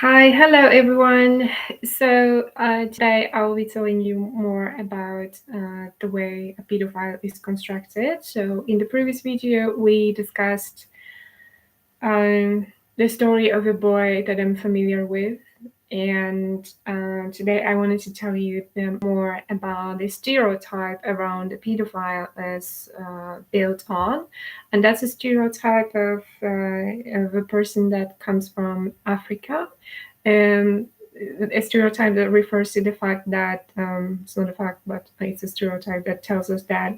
Hi, hello everyone. Today I will be telling you more about the way a pedophile is constructed. So in the previous video, we discussed the story of a boy that I'm familiar with, and today I wanted to tell you more about the stereotype around a pedophile is built on, and that's a stereotype of a person that comes from Africa. Um, a stereotype that refers to the fact that it's not a fact, but it's a stereotype that tells us that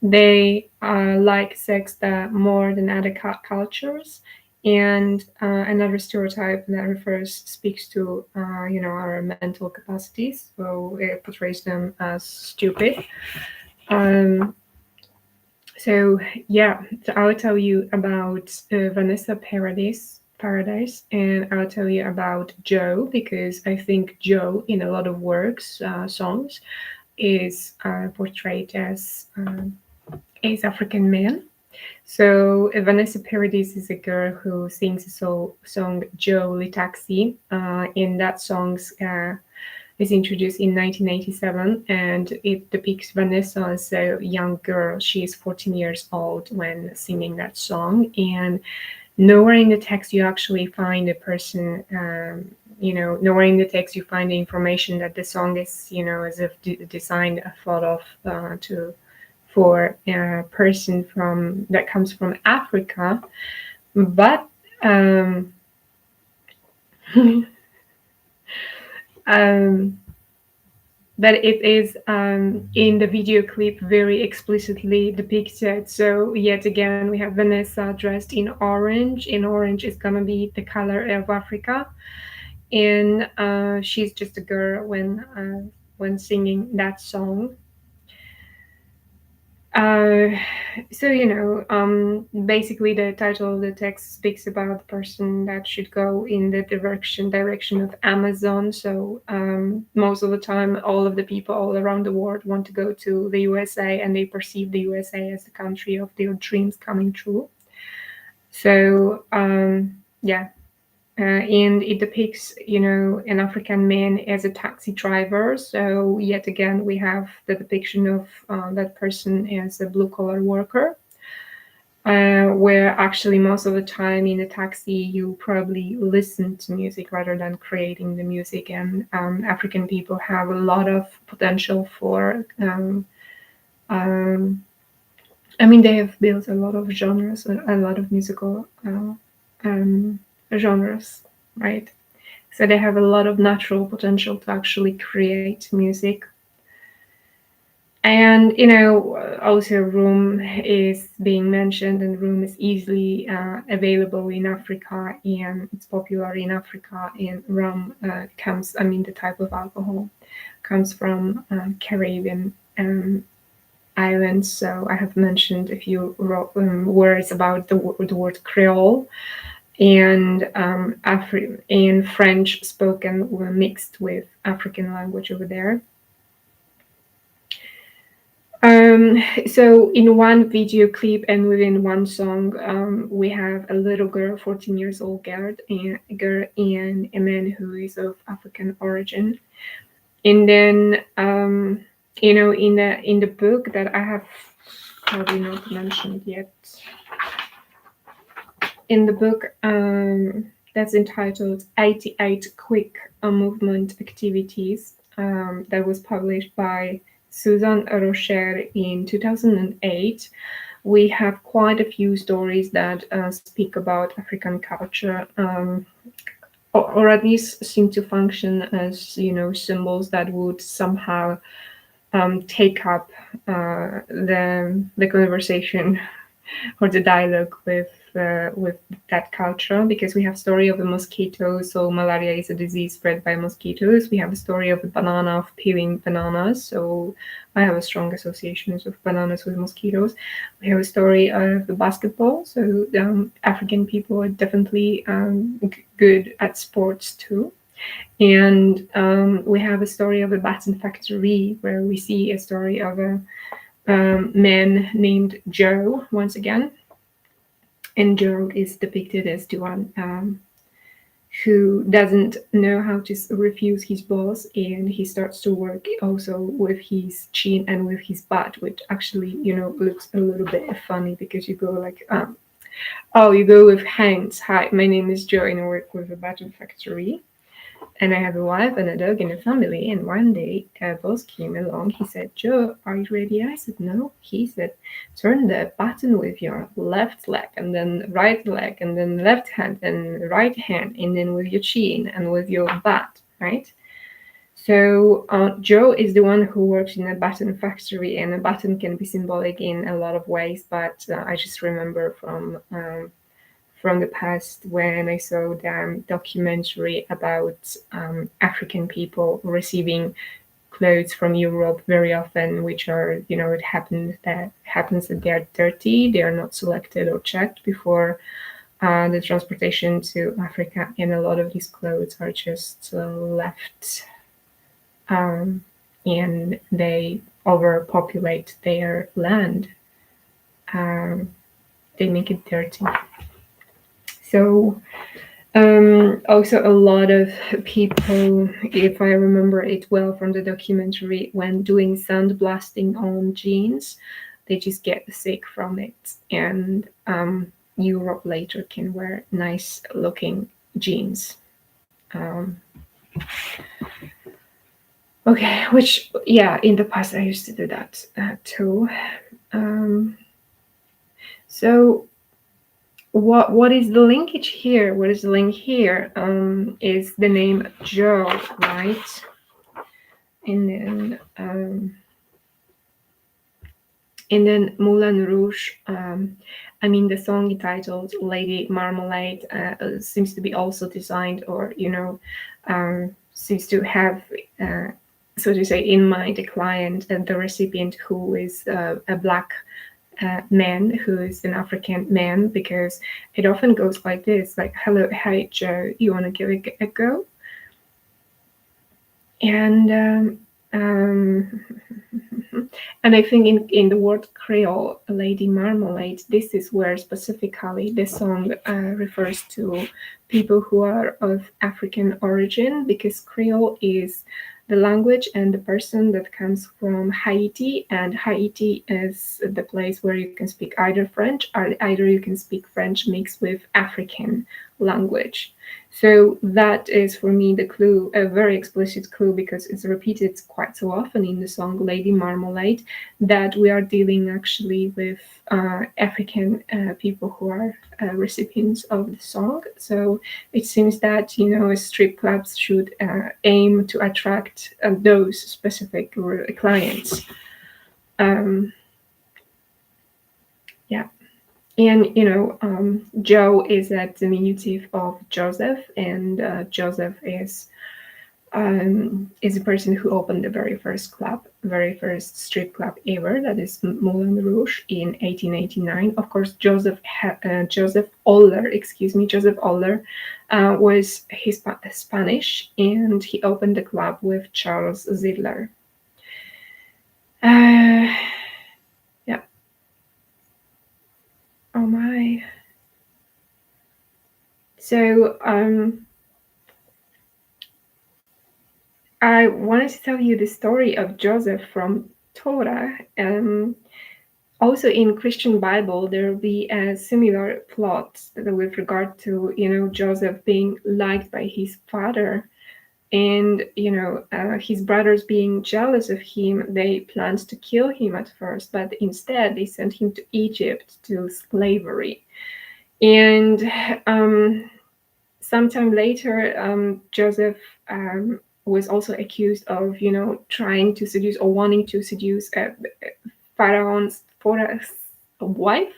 they like sex that more than other cultures. And another stereotype that refers speaks to our mental capacities, so it portrays them as stupid. Um, so I'll tell you about Vanessa Paradise, and I'll tell you about Joe because I think Joe in a lot of works, songs, is portrayed as African man. So Vanessa Paradis is a girl who sings a song Joe Taxi. In that song is introduced in 1997, and it depicts Vanessa as a young girl. She is 14 years old when singing that song, and nowhere in the text you actually find a person. Nowhere in the text you find the information that the song is, as if designed, thought of to for a person from that comes from Africa, but um, but it is in the video clip very explicitly depicted. So yet again, we have Vanessa dressed in orange. In orange is gonna be the color of Africa, and she's just a girl when singing that song. Uh, basically, the title of the text speaks about the person that should go in the direction of Amazon. So most of the time, all of the people all around the world want to go to the USA, and they perceive the USA as the country of their dreams coming true. So yeah, and it depicts, an African man as a taxi driver. So yet again, we have the depiction of that person as a blue collar worker, where actually most of the time in a taxi you probably listen to music rather than creating the music. And African people have a lot of potential for. They have built a lot of genres, a lot of musical genres, right? So they have a lot of natural potential to actually create music. And also Room is being mentioned, and Room is easily available in Africa, and it's popular in Africa. And rum the type of alcohol comes from Caribbean islands. So I have mentioned a few words about the word Creole, and and French spoken were mixed with African language over there. So in one video clip and within one song, we have a little girl, 14 years old girl, and a man who is of African origin. And then, in the book that I have probably not mentioned yet, in the book that's entitled 88 Quick Movement Activities, that was published by Susan Rocher in 2008, we have quite a few stories that speak about African culture, or at least seem to function as, symbols that would somehow take up the conversation or the dialogue with that culture, because we have story of the mosquito. So malaria is a disease spread by mosquitoes. We have a story of the banana, of peeling bananas. So I have a strong associations of bananas with mosquitoes. We have a story of the basketball. So African people are definitely good at sports too. And we have a story of a baton factory, where we see a story of a man named Joe once again. And Joe is depicted as the one who doesn't know how to refuse his boss, and he starts to work also with his chin and with his butt, which actually, looks a little bit funny because you go like, oh, you go with hands. Hi, my name is Joe, and I work with a button factory. And I have a wife and a dog and a family. And one day, a boss came along. He said, Joe, are you ready? I said, no. He said, turn the button with your left leg, and then right leg, and then left hand, and right hand, and then with your chin and with your butt, right? So Joe is the one who works in a button factory, and a button can be symbolic in a lot of ways. But I just remember from the past when I saw the documentary about African people receiving clothes from Europe very often, which are, it happens that they are dirty, they are not selected or checked before the transportation to Africa, and a lot of these clothes are just left, um, and they overpopulate their land. Um, they make it dirty. So also, a lot of people, if I remember it well from the documentary, when doing sandblasting on jeans, they just get sick from it. And Europe later can wear nice looking jeans. Okay, which, yeah, in the past I used to do that too. Um, so what is the linkage here? What is the link here? Is the name Joe, right? And then Moulin Rouge. The song entitled Lady Marmalade seems to be also designed, or seems to have, so to say, in mind, the client and the recipient who is a black man, who is an African man, because it often goes like this, like, hello, hi Joe, you want to give it a go? And and I think in the word Creole, Lady Marmalade, this is where specifically the song refers to people who are of African origin, because Creole is the language and the person that comes from Haiti, and Haiti is the place where you can speak either French, or either you can speak French mixed with African language. So that is for me the clue, a very explicit clue, because it's repeated quite so often in the song Lady Marmalade, that we are dealing actually with African people who are recipients of the song. So it seems that, strip clubs should aim to attract those specific clients. Yeah. And Joe is a diminutive of Joseph, and Joseph is a person who opened the very first strip club ever, that is Moulin Rouge, in 1889. Of course, Joseph Oller was Spanish, and he opened the club with Charles Zidler. Yeah. Oh my. So I wanted to tell you the story of Joseph from Torah. Also in Christian Bible, there will be a similar plot with regard to, Joseph being liked by his father, and his brothers being jealous of him. They planned to kill him at first, but instead they sent him to Egypt to slavery. And sometime later, Joseph was also accused of, trying to seduce or wanting to seduce Pharaoh's wife.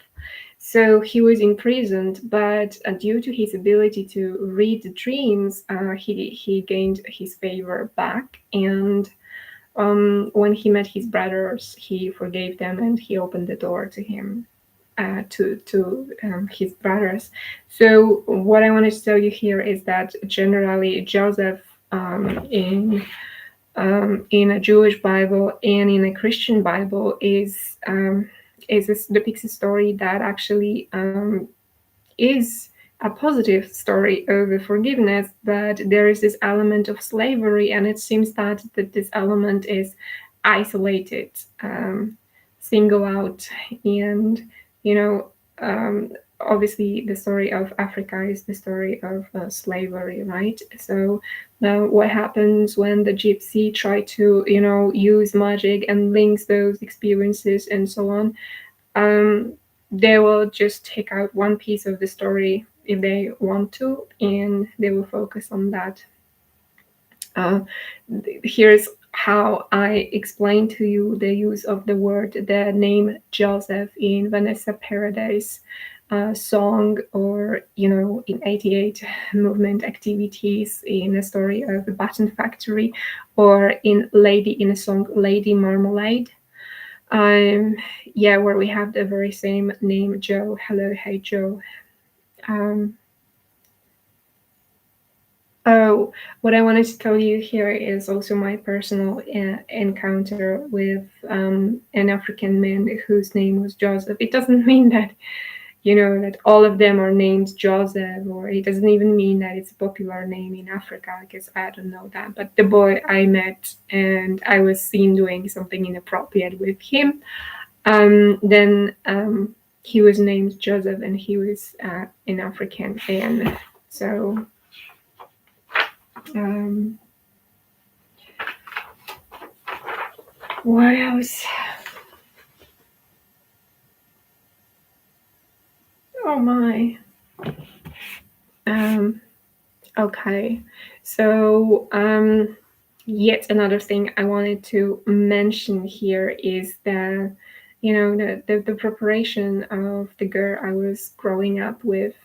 So he was imprisoned, but due to his ability to read the dreams, he gained his favor back. And when he met his brothers, he forgave them, and he opened the door to him. To his brothers. So what I wanted to tell you here is that generally Joseph in a Jewish Bible and in a Christian Bible depicts a story that actually is a positive story of forgiveness, but there is this element of slavery, and it seems that this element is isolated, single out, and you know, obviously the story of Africa is the story of slavery, right? So now, what happens when the gypsy try to, use magic and links those experiences and so on? um, they will just take out one piece of the story if they want to, and they will focus on that. Uh, Here's how I explain to you the use of the name Joseph in Vanessa Paradise song, or in 88 movement activities, in a story of the Button Factory, or in a song Lady Marmalade. Yeah, where we have the very same name, Joe. Hello, hey Joe. Um, oh, what I wanted to tell you here is also my personal encounter with an African man whose name was Joseph. It doesn't mean that that all of them are named Joseph, or it doesn't even mean that it's a popular name in Africa, because I don't know that. But the boy I met and I was seen doing something inappropriate with him. Then he was named Joseph, and he was an African. And so, um, what else? Oh my. Um, okay. So, yet another thing I wanted to mention here is the preparation of the girl I was growing up with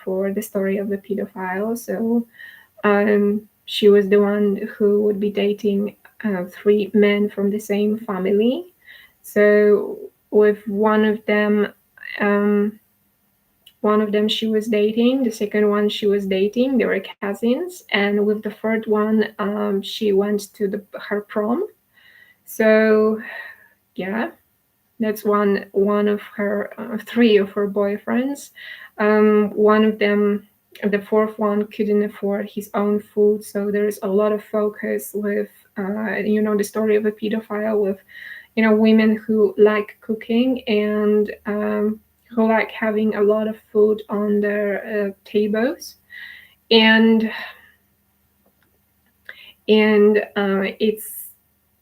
for the story of the pedophile. So she was the one who would be dating three men from the same family. So with um, one of them she was dating, the second one she was dating, they were cousins, and with the third one, she went to her prom. So yeah, that's one of her three of her boyfriends. One of them, the fourth one, couldn't afford his own food, so there's a lot of focus with the story of a pedophile, with women who like cooking and who like having a lot of food on their tables, and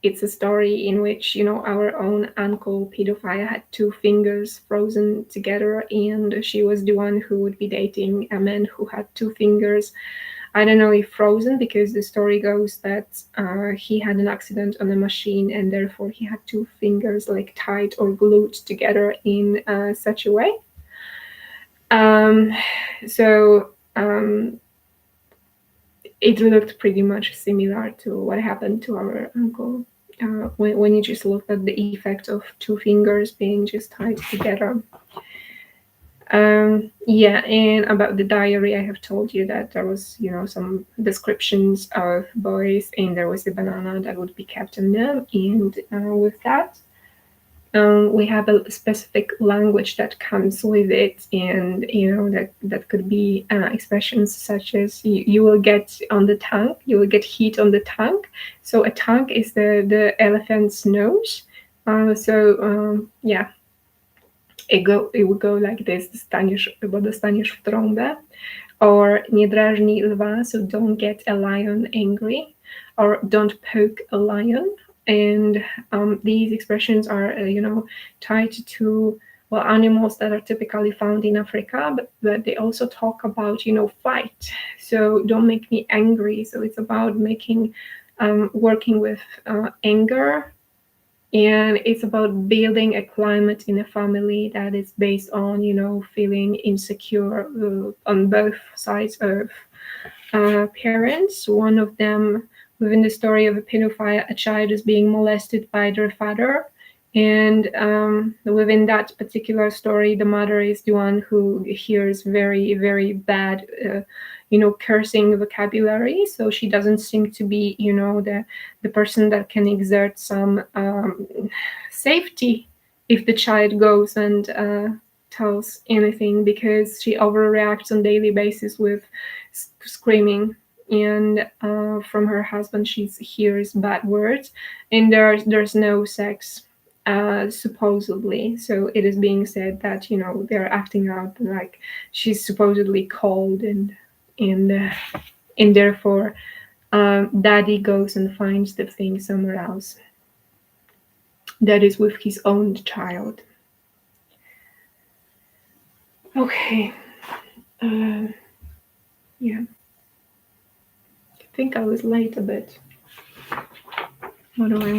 it's a story in which our own uncle pedophile had two fingers frozen together, and she was the one who would be dating a man who had two fingers. I don't know if frozen, because the story goes that he had an accident on a machine, and therefore he had two fingers like tied or glued together in such a way. Um, so it looked pretty much similar to what happened to our uncle, when you just looked at the effect of two fingers being just tied together. Yeah, and about the diary, I have told you that there was, some descriptions of boys, and there was a banana that would be kept in them, and with that, we have a specific language that comes with it, and that could be expressions such as you will get on the tongue, you will get heat on the tongue. So a tongue is the elephant's nose. Yeah, it would go like this: dostaniesz w trąbę, or nie drażnij lwa, so don't get a lion angry, or don't poke a lion. And these expressions are, tied to, well, animals that are typically found in Africa, but they also talk about, fight. So don't make me angry. So it's about working with anger, and it's about building a climate in a family that is based on feeling insecure on both sides of parents. One of them, within the story of a pedophile, a child is being molested by their father, and within that particular story, the mother is the one who hears very, very bad cursing vocabulary. So she doesn't seem to be the person that can exert some safety if the child goes and tells anything because she overreacts on daily basis with screaming. And from her husband, she hears bad words, and there's no sex, supposedly. So it is being said that they're acting out like she's supposedly cold, and and therefore daddy goes and finds the thing somewhere else that is with his own child. Okay. Yeah. I think I was late a bit. What do I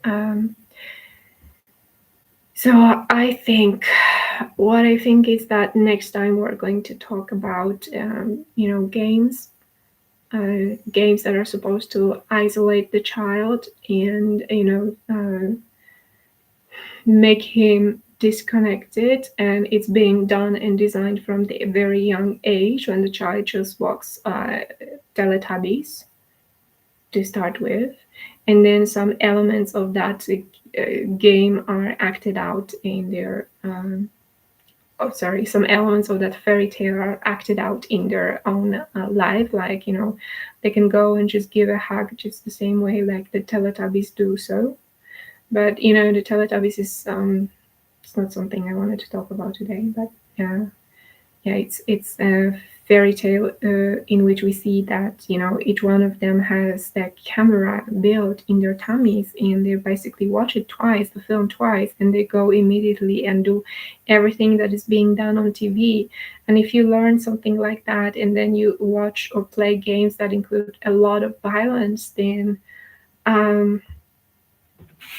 want? So what I think is that next time we're going to talk about, games, games that are supposed to isolate the child and, make him disconnected, and it's being done and designed from the very young age when the child just walks Teletubbies to start with, and then some elements of that game are acted out in their some elements of that fairy tale are acted out in their own life, like they can go and just give a hug just the same way like the Teletubbies do. So but the Teletubbies is it's not something I wanted to talk about today, but it's a fairy tale in which we see that each one of them has that camera built in their tummies, and they basically watch it twice, the film twice, and they go immediately and do everything that is being done on TV. And if you learn something like that, and then you watch or play games that include a lot of violence, then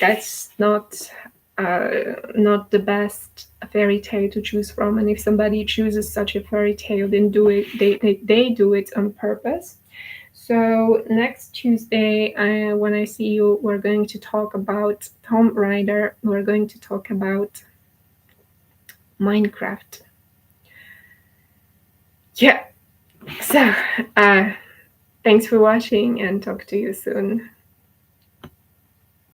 that's not the best fairy tale to choose from. And if somebody chooses such a fairy tale, then they do it on purpose. So next Tuesday, when I see you, we're going to talk about Tomb Raider. We're going to talk about Minecraft. Yeah. So thanks for watching, and talk to you soon.